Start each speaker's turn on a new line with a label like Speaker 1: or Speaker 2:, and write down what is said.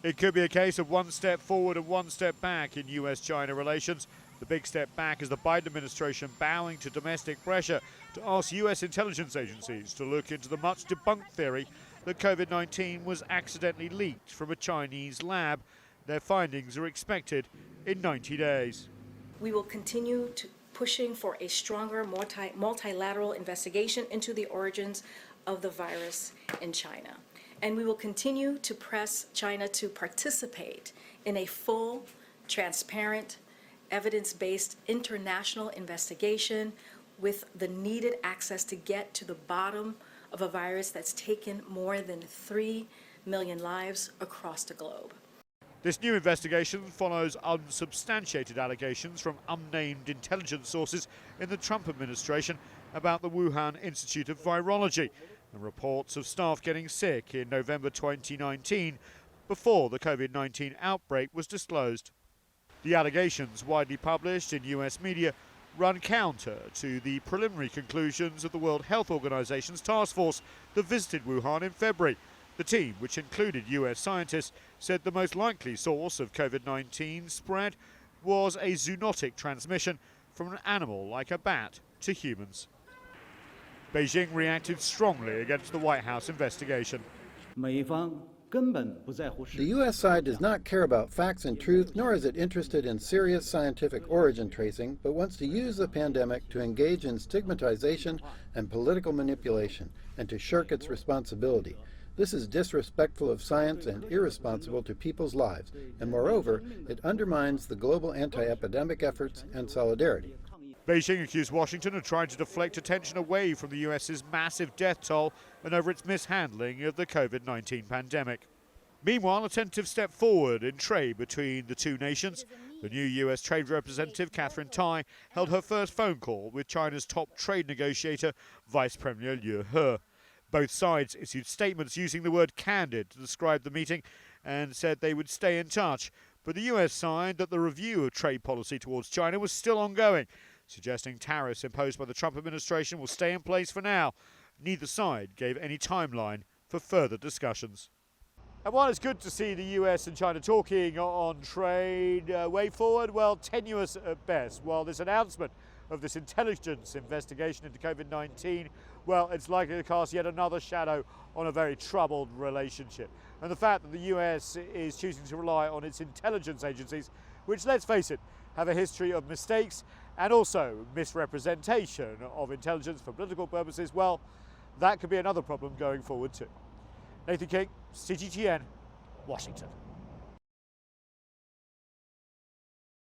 Speaker 1: It could be a case of one step forward and one step back in U.S. China relations. The big step back is the Biden administration bowing to domestic pressure to ask U.S. intelligence agencies to look into the much debunked theory that COVID-19 was accidentally leaked from a Chinese lab. Their findings are expected in 90 days.
Speaker 2: We will continue pushing for a stronger multilateral investigation into the origins of the virus in China. And we will continue to press China to participate in a full, transparent, evidence-based international investigation with the needed access to get to the bottom of a virus that's taken more than 3 million lives across the globe.
Speaker 1: This new investigation follows unsubstantiated allegations from unnamed intelligence sources in the Trump administration about the Wuhan Institute of Virology and reports of staff getting sick in November 2019 before the COVID-19 outbreak was disclosed. The allegations, widely published in US media, run counter to the preliminary conclusions of the World Health Organization's task force that visited Wuhan in February. The team, which included US scientists, said the most likely source of COVID-19 spread was a zoonotic transmission from an animal like a bat to humans. Beijing reacted strongly against the White House investigation.
Speaker 3: The U.S. side does not care about facts and truth, nor is it interested in serious scientific origin tracing, but wants to use the pandemic to engage in stigmatization and political manipulation, and to shirk its responsibility. This is disrespectful of science and irresponsible to people's lives, and moreover, it undermines the global anti-epidemic efforts and solidarity.
Speaker 1: Beijing accused Washington of trying to deflect attention away from the US's massive death toll and over its mishandling of the COVID-19 pandemic. Meanwhile, a tentative step forward in trade between the two nations. The new US Trade Representative, Catherine Tai, held her first phone call with China's top trade negotiator, Vice Premier Liu He. Both sides issued statements using the word candid to describe the meeting and said they would stay in touch. But the US signed that the review of trade policy towards China was still ongoing, suggesting tariffs imposed by the Trump administration will stay in place for now. Neither side gave any timeline for further discussions. And while it's good to see the US and China talking on trade, way forward, well, tenuous at best. While this announcement of this intelligence investigation into COVID-19, well, it's likely to cast yet another shadow on a very troubled relationship. And the fact that the US is choosing to rely on its intelligence agencies, which, let's face it, have a history of mistakes and also misrepresentation of intelligence for political purposes, well, that could be another problem going forward too. Nathan King, CGTN, Washington.